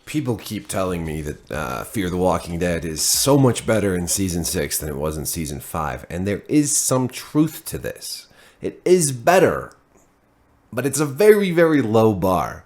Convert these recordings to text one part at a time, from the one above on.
People keep telling me that Fear the Walking Dead is so much better in Season 6 than it was in Season 5. And there is some truth to this. It is better, but it's a very, very low bar.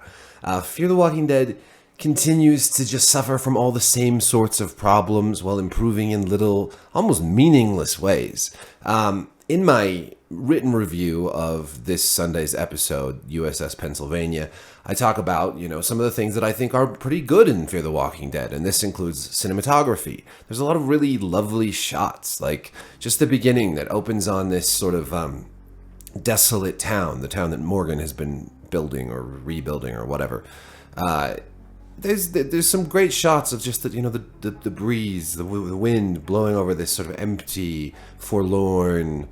Fear the Walking Dead continues to just suffer from all the same sorts of problems while improving in little, almost meaningless ways. In my written review of this Sunday's episode, USS Pennsylvania, I talk about, some of the things that I think are pretty good in Fear the Walking Dead, and this includes cinematography. There's a lot of really lovely shots, like just the beginning that opens on this sort of desolate town, the town that Morgan has been building or rebuilding or whatever. There's some great shots of just the breeze, the wind blowing over this sort of empty, forlorn,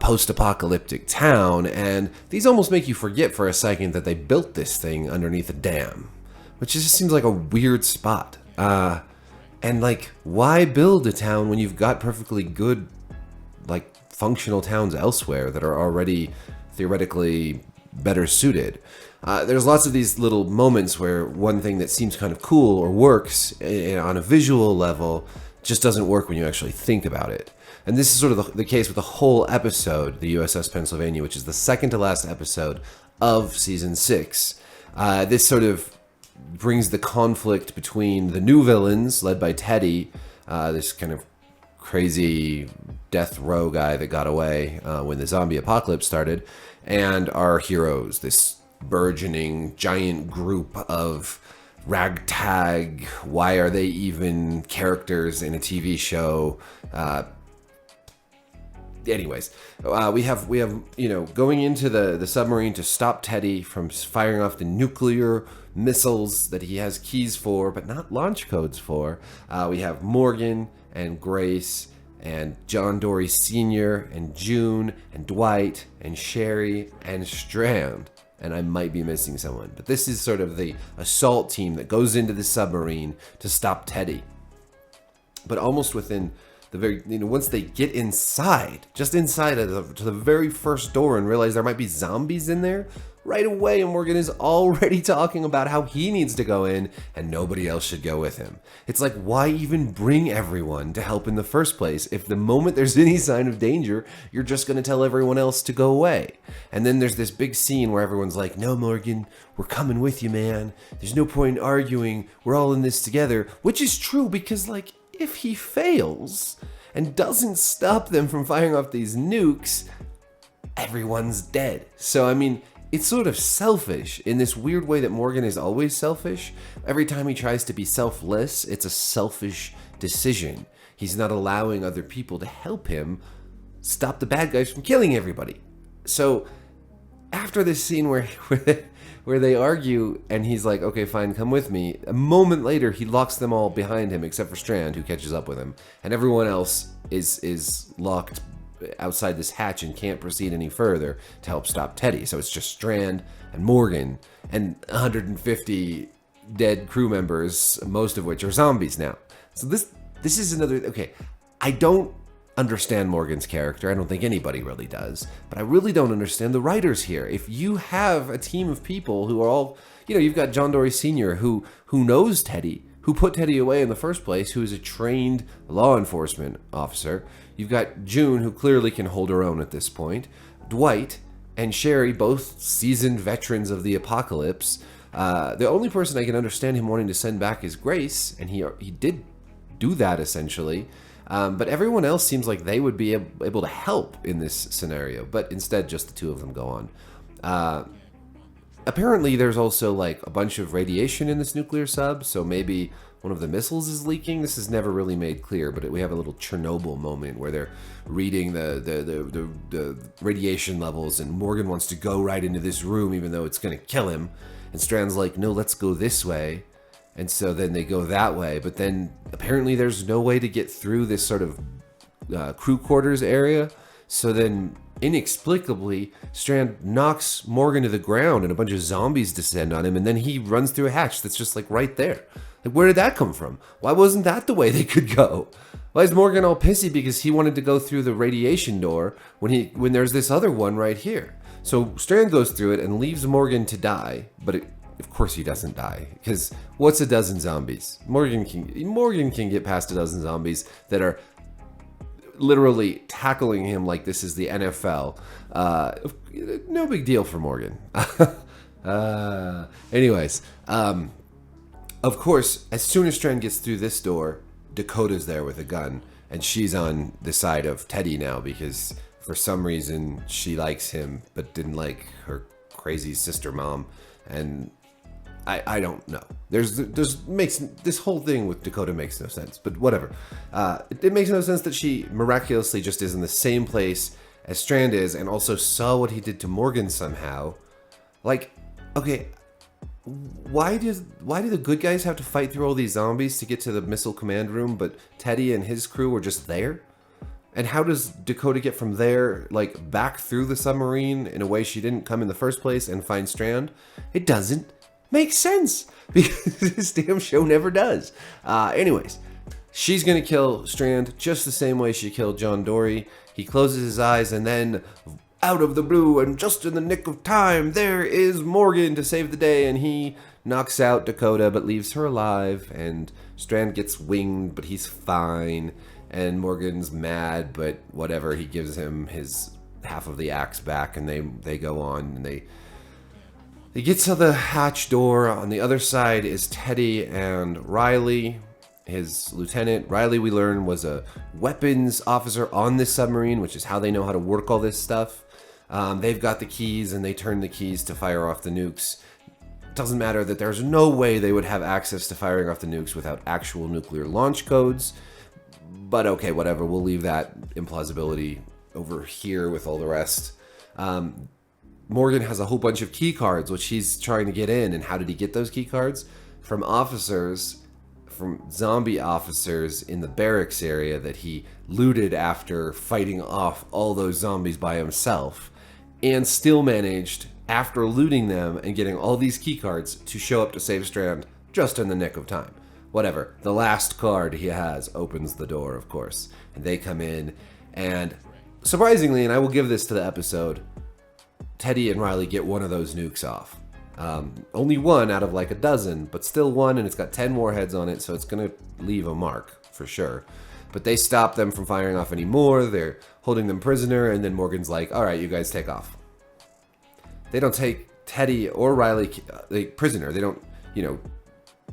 post-apocalyptic town, and these almost make you forget for a second that they built this thing underneath a dam, which just seems like a weird spot. And why build a town when you've got perfectly good, functional towns elsewhere that are already theoretically better suited? There's lots of these little moments where one thing that seems kind of cool or works on a visual level just doesn't work when you actually think about it. And this is sort of the case with the whole episode, the USS Pennsylvania, which is the second to last episode of Season 6. This sort of brings the conflict between the new villains, led by Teddy, this kind of crazy death row guy that got away when the zombie apocalypse started, and our heroes, this burgeoning giant group of ragtag, why are they even characters in a TV show? Anyways, we have going into the submarine to stop Teddy from firing off the nuclear missiles that he has keys for, but not launch codes for. We have Morgan and Grace and John Dory Sr. and June and Dwight and Sherry and Strand. And I might be missing someone, but this is sort of the assault team that goes into the submarine to stop Teddy. But almost within the very, once they get inside, just inside to the very first door and realize there might be zombies in there, right away Morgan is already talking about how he needs to go in and nobody else should go with him. It's like, why even bring everyone to help in the first place if the moment there's any sign of danger, you're just going to tell everyone else to go away? And then there's this big scene where everyone's like, no, Morgan, we're coming with you, man. There's no point in arguing. We're all in this together, which is true because, if he fails and doesn't stop them from firing off these nukes, everyone's dead. So, it's sort of selfish in this weird way that Morgan is always selfish. Every time he tries to be selfless, it's a selfish decision. He's not allowing other people to help him stop the bad guys from killing everybody. So, after this scene where they argue and he's like, okay, fine, come with me, a moment later he locks them all behind him except for Strand, who catches up with him, and everyone else is locked outside this hatch and can't proceed any further to help stop Teddy. So it's just Strand and Morgan and 150 dead crew members, most of which are zombies now. So this is another, okay, I don't understand Morgan's character. I don't think anybody really does, but I really don't understand the writers here. If you have a team of people who are all, you've got John Dory Sr. who knows Teddy, who put Teddy away in the first place, who is a trained law enforcement officer. You've got June, who clearly can hold her own at this point. Dwight and Sherry, both seasoned veterans of the apocalypse. The only person I can understand him wanting to send back is Grace, and he did do that essentially. But everyone else seems like they would be able to help in this scenario, but instead just the two of them go on. Apparently there's also a bunch of radiation in this nuclear sub, so maybe one of the missiles is leaking. This is never really made clear, but we have a little Chernobyl moment where they're reading the radiation levels, and Morgan wants to go right into this room even though it's going to kill him, and Strand's like, no, let's go this way. And so then they go that way, but then apparently there's no way to get through this sort of crew quarters area. So then inexplicably, Strand knocks Morgan to the ground and a bunch of zombies descend on him, and then he runs through a hatch that's just right there. Where did that come from? Why wasn't that the way they could go? Why is Morgan all pissy because he wanted to go through the radiation door when there's this other one right here? So Strand goes through it and leaves Morgan to die, but of course he doesn't die. Because what's a dozen zombies? Morgan can get past a dozen zombies that are literally tackling him like this is the NFL. No big deal for Morgan. Anyways, of course, as soon as Strand gets through this door, Dakota's there with a gun, and she's on the side of Teddy now because for some reason she likes him but didn't like her crazy sister mom, and I don't know. This whole thing with Dakota makes no sense, but whatever. It makes no sense that she miraculously just is in the same place as Strand is, and also saw what he did to Morgan somehow. Like, okay, why do the good guys have to fight through all these zombies to get to the missile command room, but Teddy and his crew were just there? And how does Dakota get from there, like, back through the submarine in a way she didn't come in the first place and find Strand? It doesn't make sense, because this damn show never does. Anyways, she's gonna kill Strand just the same way she killed John Dory. He closes his eyes, and then out of the blue and just in the nick of time, there is Morgan to save the day, and he knocks out Dakota but leaves her alive, and Strand gets winged but he's fine, and Morgan's mad but whatever, he gives him his half of the axe back, and they go on, and they get to the hatch door. On the other side is Teddy and Riley, his lieutenant. Riley, we learn, was a weapons officer on this submarine, which is how they know how to work all this stuff. They've got the keys, and they turn the keys to fire off the nukes. Doesn't matter that there's no way they would have access to firing off the nukes without actual nuclear launch codes. But okay, whatever. We'll leave that implausibility over here with all the rest. Morgan has a whole bunch of key cards, which he's trying to get in. And how did he get those key cards? From zombie officers in the barracks area that he looted after fighting off all those zombies by himself, and still managed, after looting them and getting all these key cards, to show up to save Strand just in the nick of time. Whatever. The last card he has opens the door, of course, and they come in, and surprisingly, and I will give this to the episode, Teddy and Riley get one of those nukes off. Only one out of like a dozen, but still one, and it's got 10 warheads on it, so it's going to leave a mark for sure. But they stop them from firing off any more. They're holding them prisoner, and then Morgan's like, all right, you guys take off. They don't take Teddy or Riley prisoner. They don't,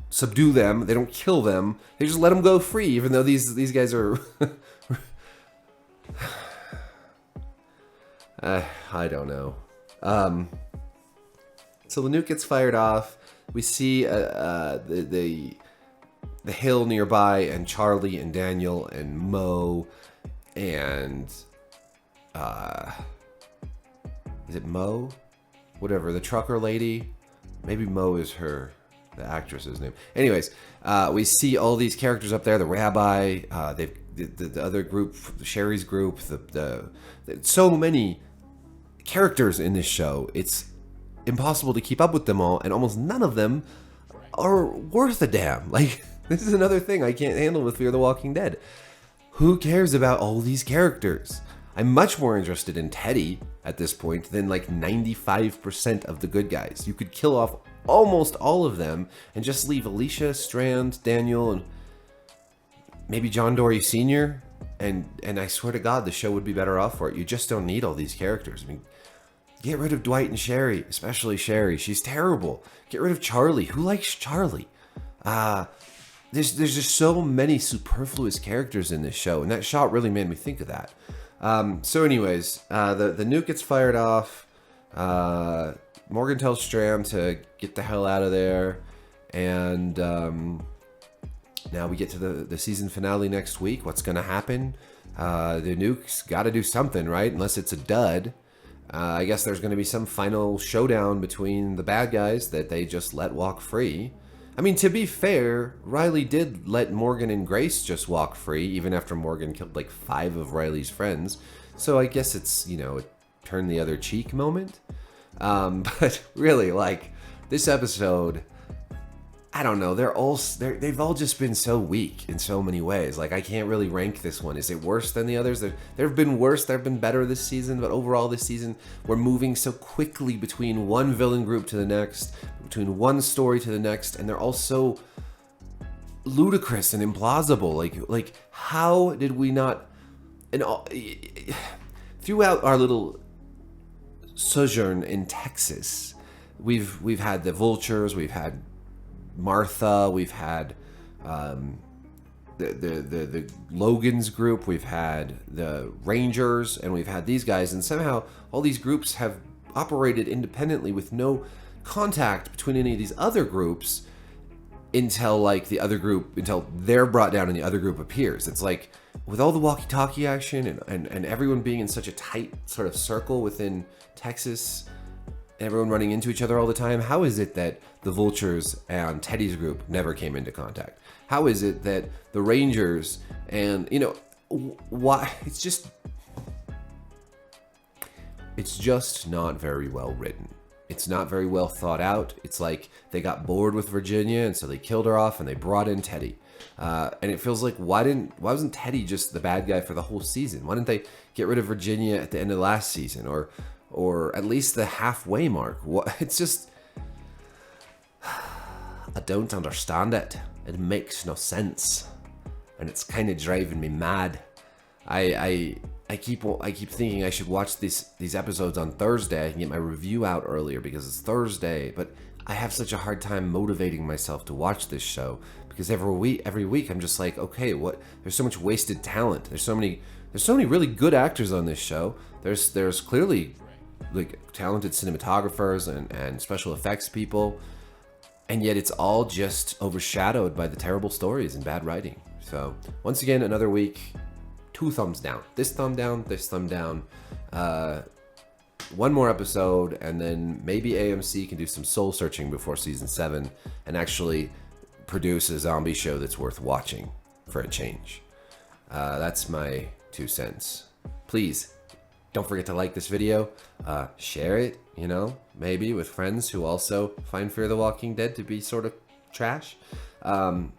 subdue them. They don't kill them. They just let them go free, even though these guys are... I don't know. So the nuke gets fired off. We see the hill nearby, and Charlie and Daniel and Mo and is it Mo? Whatever, the trucker lady. Maybe Mo is the actress's name. Anyways, we see all these characters up there. The rabbi, the other group, Sherry's group. So many characters in this show. It's impossible to keep up with them all, and almost none of them are worth a damn. Like, this is another thing I can't handle with Fear the Walking Dead. Who cares about all these characters? I'm much more interested in Teddy at this point than like 95% of the good guys. You could kill off almost all of them and just leave Alicia, Strand, Daniel, and maybe John Dory Sr. And I swear to God, the show would be better off for it. You just don't need all these characters. I mean, get rid of Dwight and Sherry, especially Sherry. She's terrible. Get rid of Charlie. Who likes Charlie? There's just so many superfluous characters in this show, and that shot really made me think of that. So anyways, the nuke gets fired off. Morgan tells Strand to get the hell out of there, and now we get to the season finale next week. What's going to happen? The nuke's got to do something, right? Unless it's a dud. I guess there's going to be some final showdown between the bad guys that they just let walk free. I mean, to be fair, Riley did let Morgan and Grace just walk free, even after Morgan killed like 5 of Riley's friends. So I guess it's, a turn the other cheek moment. But really, like, this episode, I don't know. They've all just been so weak in so many ways. Like, I can't really rank this one. Is it worse than the others? There have been worse. There have been better this season. But overall, this season, we're moving so quickly between one villain group to the next, between one story to the next, and they're all so ludicrous and implausible. Like how did we not? And all, throughout our little sojourn in Texas, we've had the vultures, we've had Martha, we've had the Logan's group, we've had the Rangers, and we've had these guys, and somehow all these groups have operated independently with no contact between any of these other groups until until they're brought down and the other group appears. It's like, with all the walkie-talkie action and everyone being in such a tight sort of circle within Texas, everyone running into each other all the time, how is it that the Vultures and Teddy's group never came into contact? How is it that the Rangers and, why? It's just not very well written. It's not very well thought out. It's like they got bored with Virginia, and so they killed her off and they brought in Teddy. And it feels like, why wasn't Teddy just the bad guy for the whole season? Why didn't they get rid of Virginia at the end of last season, or at least the halfway mark? It's just, I don't understand it. It makes no sense, and it's kind of driving me mad. I keep thinking I should watch these episodes on Thursday. I can get my review out earlier because it's Thursday, but I have such a hard time motivating myself to watch this show because every week I'm just like, okay, what? There's so much wasted talent. There's so many really good actors on this show. There's clearly like talented cinematographers and special effects people, and yet it's all just overshadowed by the terrible stories and bad writing. So once again, another week, 2 thumbs down. This thumb down, this thumb down. One more episode, and then maybe AMC can do some soul searching before season 7 and actually produce a zombie show that's worth watching for a change. That's my 2 cents. Please don't forget to like this video, share it, maybe with friends who also find Fear the Walking Dead to be sort of trash. And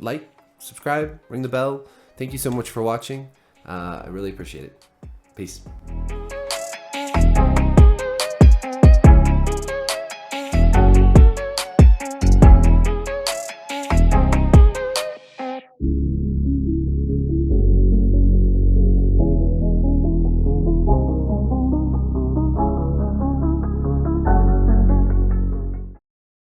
like, subscribe, ring the bell. Thank you so much for watching. I really appreciate it. Peace.